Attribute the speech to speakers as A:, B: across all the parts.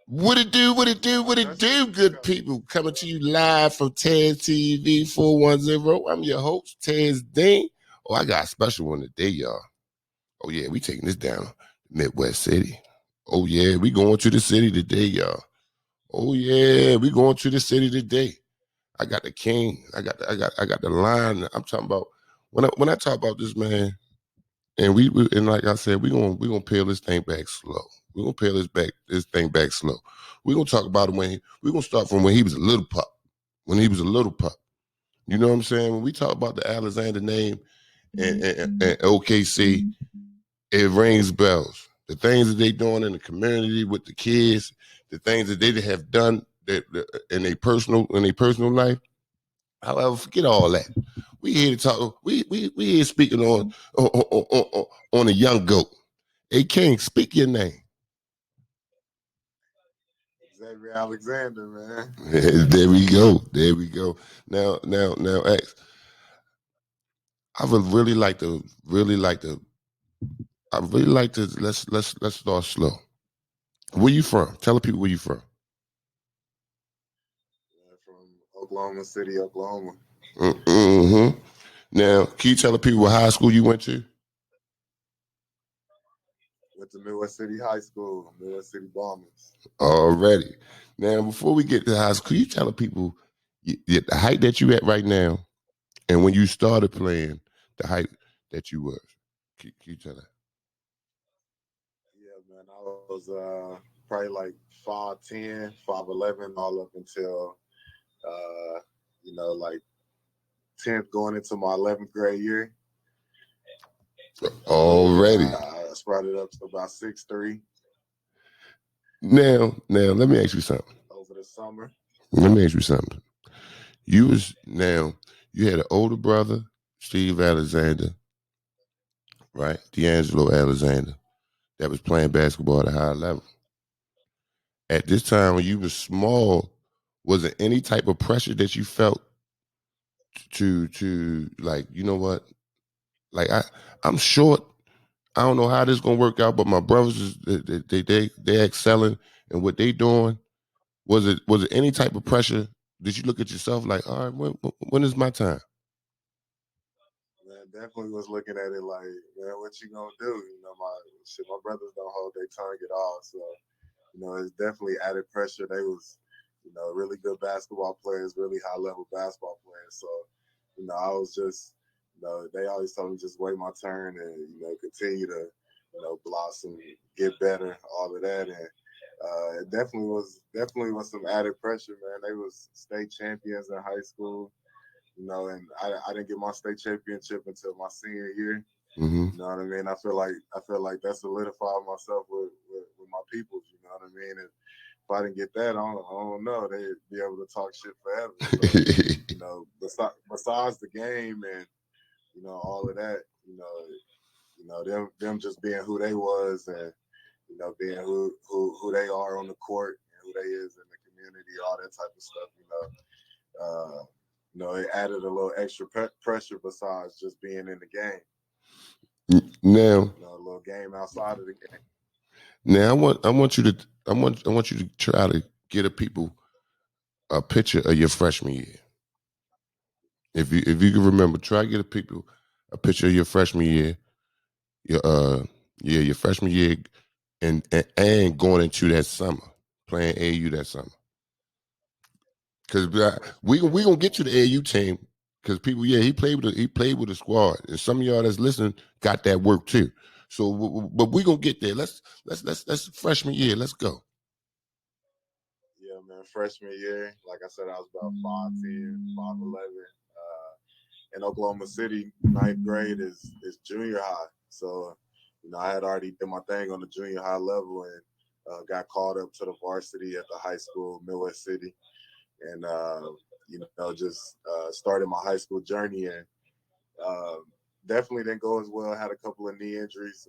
A: What it do, what it do, what it do, good people. Coming to you live from TazTV410. I'm your host, Taz Dean. Oh, I got a special one today, y'all. Oh, yeah, we taking this down Midwest City. Oh, yeah, we going to the city today, y'all. Oh, yeah, we going to the city today. I got the king. I got the line. I'm talking about when I talk about this man, and we and like I said, we gonna peel this thing back slow. We're gonna peel this thing back slow. We're gonna talk about him we're gonna start from when he was a little pup. When he was a little pup. You know what I'm saying? When we talk about the Alexander name and OKC, it rings bells. The things that they doing in the community with the kids, the things that they have done in their personal life. However, forget all that. We here to talk. We here speaking on a young goat. Hey King, speak your name.
B: Xavier Alexander, man.
A: There we go. There we go. Now, X. I would really like to. Let's start slow. Where you from? Tell the people where you from.
B: From Oklahoma City, Oklahoma.
A: Mm-hmm. Now, can you tell the people what high school you went to?
B: Went to Midwest City High School, Midwest City Bombers.
A: Already. Now, before we get to high school, can you tell the people the height that you at right now, and when you started playing, the height that you was? Can you tell that?
B: Yeah, man. I was probably like 5'10", 5'11", all up until like 10th going into my 11th grade year.
A: Already.
B: I sprouted up to about 6'3".
A: Now, let me ask you something.
B: Over the summer.
A: Let me ask you something. You had an older brother, Steve Alexander, right? D'Angelo Alexander, that was playing basketball at a high level. At this time when you were small, was there any type of pressure that you felt to like, you know what? Like I'm short. I don't know how this is gonna work out, but my brothers they excelling in what they doing. Was it any type of pressure? Did you look at yourself like, all right, when is my time?
B: Man, definitely was looking at it like, man, what you gonna do? My brothers don't hold their tongue at all. So, it's definitely added pressure. They was, really good basketball players, really high level basketball players. So, I was just, they always told me just wait my turn and, continue to, blossom, get better, all of that. And it definitely was some added pressure, man. They was state champions in high school. And I didn't get my state championship until my senior year.
A: Mm-hmm.
B: You know what I mean? I feel like that solidified myself with my peoples. You know what I mean? And if I didn't get that, I don't know. They'd be able to talk shit forever. So, besides the game and all of that, them just being who they was and being who they are on the court and who they is in the community, all that type of stuff. It added a little extra pressure besides just being in the game.
A: Now,
B: a little game outside of the game.
A: Now I want you to try to get a people a picture of your freshman year. If you can remember, try to get a people a picture of your freshman year, your freshman year, and going into that summer playing AU that summer. Because we gonna get to the AU team. Because people, he played with a squad, and some of y'all that's listening got that work too. So, but we gonna get there. Let's freshman year. Let's go.
B: Yeah, man. Freshman year, like I said, I was about 5'10", 5'11". In Oklahoma City, 9th grade is junior high. So, I had already did my thing on the junior high level and got called up to the varsity at the high school, Midwest City. And, just started my high school journey and definitely didn't go as well. Had a couple of knee injuries,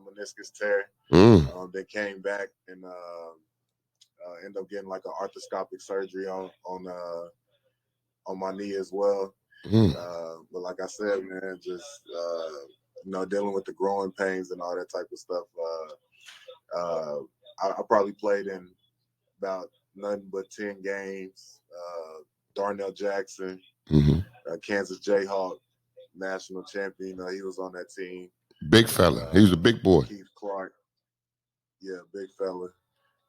B: meniscus tear. Then came back and ended up getting like an arthroscopic surgery on my knee as well. But like I said, man, just dealing with the growing pains and all that type of stuff. I probably played in about nothing but 10 games. Darnell Jackson,
A: Mm-hmm.
B: Kansas Jayhawk, national champion. He was on that team.
A: Big fella. He was a big boy.
B: Keith Clark. Yeah, big fella.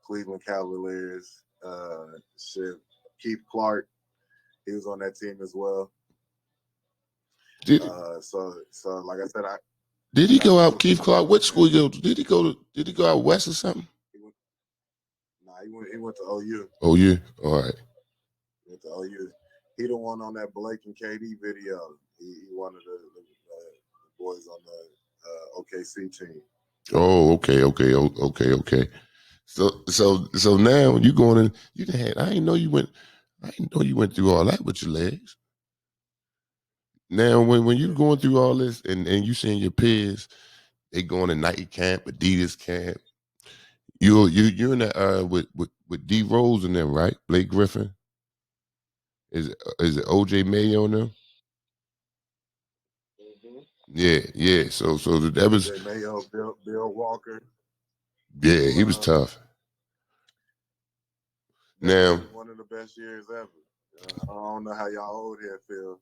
B: Cleveland Cavaliers. Keith Clark. He was on that team as well. So like I said,
A: did he go out, Keith Clark? What school he go to? Did he go out west or something?
B: He went to OU.
A: OU? All right.
B: He went to OU. He the one on that Blake and KD video. He one of the boys on the OKC team.
A: Oh, okay. So now you going in, you had, I didn't know you went through all that with your legs. Now when you going through all this and you seeing your peers, they going to Nike camp, Adidas camp. You're in that with D Rose and them, right? Blake Griffin. Is it OJ Mayo on them? Mm-hmm. Yeah. So that was
B: OJ Mayo, Bill Walker.
A: Yeah, he was tough. Now,
B: one of the best years ever. I don't know how y'all old here feel.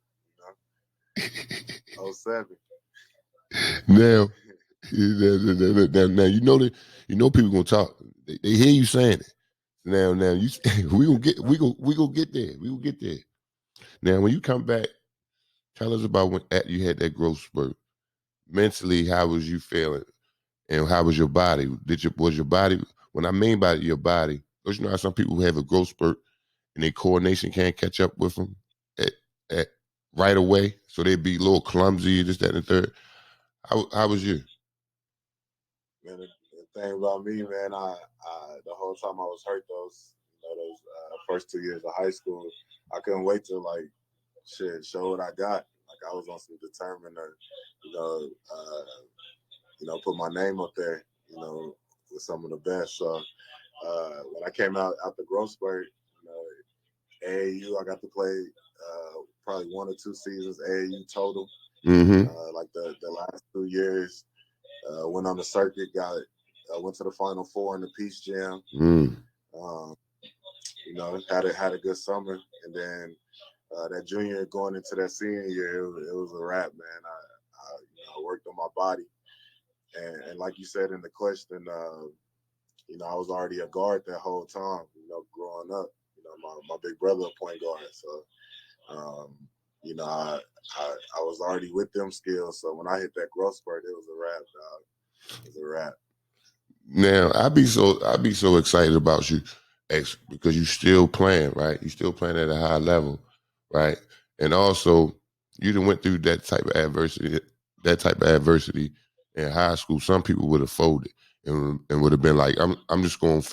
B: 07.
A: Now you know people gonna talk. They hear you saying it. Now we gonna get there. We gonna get there. Now when you come back, tell us about when you had that growth spurt. Mentally, how was you feeling, and how was your body? Was your body? When I mean by your body, because you know how some people have a growth spurt and their coordination can't catch up with them at right away, so they'd be a little clumsy, this, that, and the third. How was you?
B: Man, the thing about me, man, I the whole time I was hurt those first 2 years of high school, I couldn't wait to show what I got. Like I was on some determined to, put my name up there, with some of the best. So when I came out the growth spurt, AAU, I got to play probably 1 or 2 seasons AAU total.
A: Mm-hmm.
B: Like the last 2 years, went on the circuit, went to the Final Four in the Peace Jam. Had a good summer, and then that junior going into that senior year, it was a wrap, man. I worked on my body, and like you said in the question, I was already a guard that whole time. Growing up, my big brother a point guard, so I was already with them skills. So when I hit that growth spurt, it was a wrap, dog. It was a wrap.
A: Now I'd be so excited about you, because you still playing, right? You still playing at a high level, right? And also, you done went through that type of adversity in high school. Some people would have folded and would have been like, I'm just going to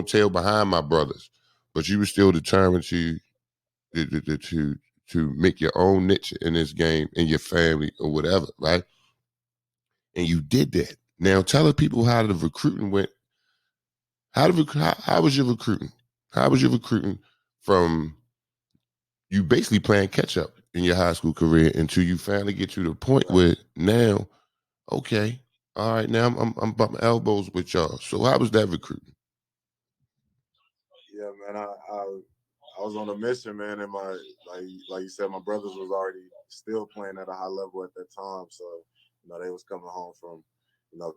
A: tail behind my brothers. But you were still determined to make your own niche in this game, in your family or whatever, right? And you did that. Now tell the people how the recruiting went. How was your recruiting? How was your recruiting from you basically playing catch up in your high school career until you finally get to the point where now, okay, all right, now I'm bumping elbows with y'all. So how was that recruiting?
B: Yeah, man, I was on a mission, man, and like you said, my brothers was already still playing at a high level at that time. So, they was coming home from,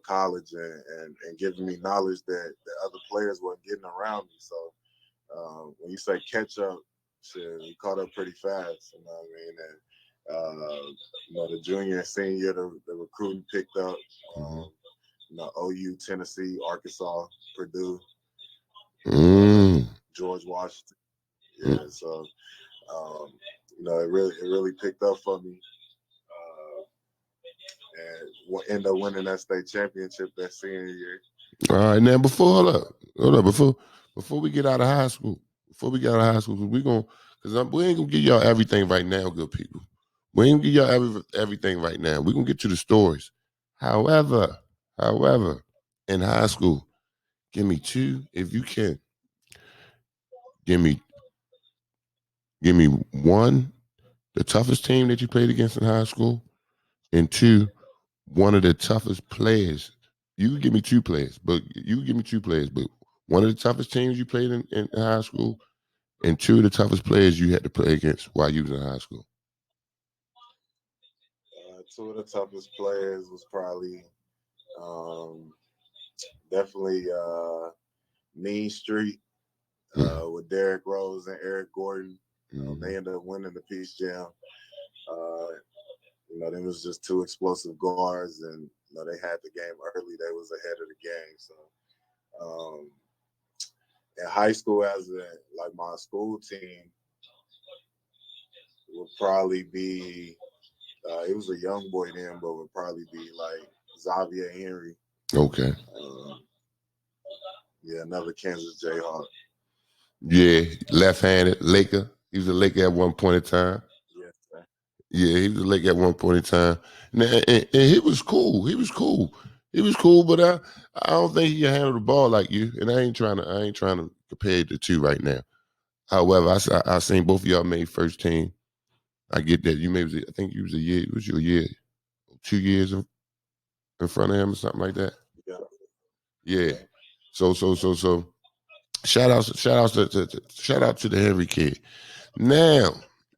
B: college and giving me knowledge that other players weren't getting around me. So when you say catch up, shit, we caught up pretty fast, you know what I mean? And the junior and senior year, the recruiting picked up. OU, Tennessee, Arkansas, Purdue, George Washington. Yeah, so it really picked up for me. And we'll end up winning that state championship that senior year.
A: All right, now hold up, before we get out of high school, we ain't gonna give y'all everything right now, good people. We ain't gonna give y'all everything right now. We're gonna get to the stories. However, in high school, give me 2, if you can. Give me 1, the toughest team that you played against in high school, and 2, one of the toughest players. You can give me 2 players, but one of the toughest teams you played in high school, and two of the toughest players you had to play against while you was in high school?
B: Two of the toughest players was probably definitely Mean Street with Derrick Rose and Eric Gordon. They ended up winning the Peace Jam. Them was just two explosive guards, and they had the game early. They was ahead of the game. So in high school, like my school team would probably be it was a young boy then, but would probably be like Xavier Henry.
A: Okay.
B: Another Kansas Jayhawk.
A: Yeah, left-handed Laker. He was a Laker at one point in time.
B: Yes, sir.
A: Yeah, he was a Laker at one point in time. And he was cool. He was cool. But I don't think he can handle the ball like you. And I ain't trying to compare the two right now. However, I seen both of y'all made first team. I get that. I think you was a year. It was your year, 2 years in front of him or something like that. Yeah. So. Shout out to the Henry kid. Now,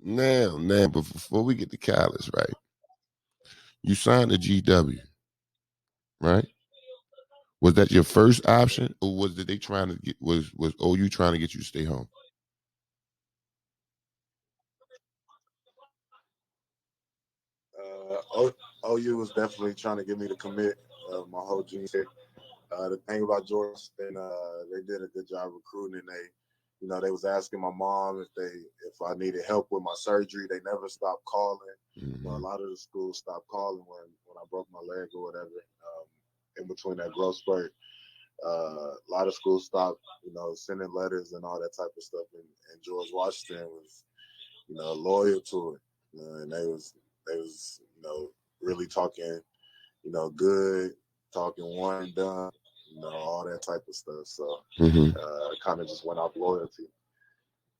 A: but before we get to college, right? You signed a GW, right? Was that your first option, or was OU trying to get you to stay home?
B: OU was definitely trying to get me to commit my whole junior year. The thing about Georgetown, they did a good job recruiting, and they was asking my mom if I needed help with my surgery. They never stopped calling.
A: Mm-hmm.
B: A lot of the schools stopped calling when I broke my leg or whatever. In between that growth spurt, a lot of schools stopped, sending letters and all that type of stuff. And George Washington was, loyal to it, and they was really talking, good, talking one and done, all that type of stuff. So kind of just went off loyalty.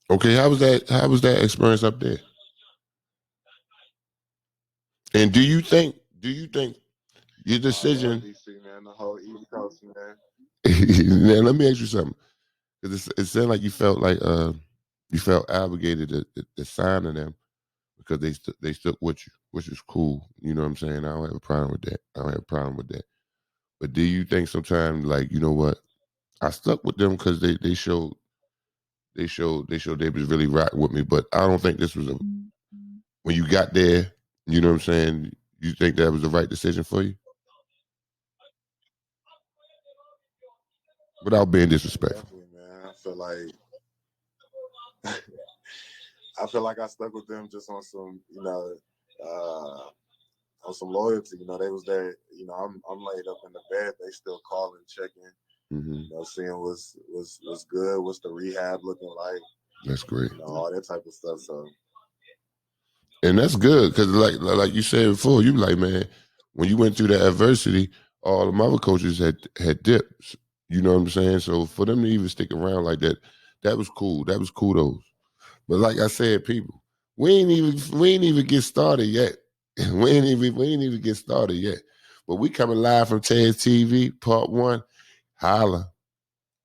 A: Okay, how was that experience up there? And do you think your decision?
B: DC, man, the whole East Coast, man.
A: Now, let me ask you something, because it sounded like you felt obligated to sign to them because they stuck with you, which is cool. You know what I'm saying? I don't have a problem with that. But do you think sometimes, like, you know what, I stuck with them because they showed they was really rocking with me, but I don't think this was when you got there, you know what I'm saying, you think that was the right decision for you? Without being disrespectful.
B: Definitely, man. I feel like I stuck with them just on some, on some loyalty. They was there. I'm laid up in the bed. They still calling, checking.
A: Mm-hmm.
B: Seeing what's good, what's the rehab looking like.
A: That's great.
B: All that type of stuff. So.
A: And that's good, because like you said before, you like, man, when you went through that adversity, all the other coaches had dips. You know what I'm saying? So for them to even stick around like that, that was cool. That was kudos. But like I said, people, we ain't even get started yet. We ain't even get started yet. But we coming live from TazTV, part 1. Holla.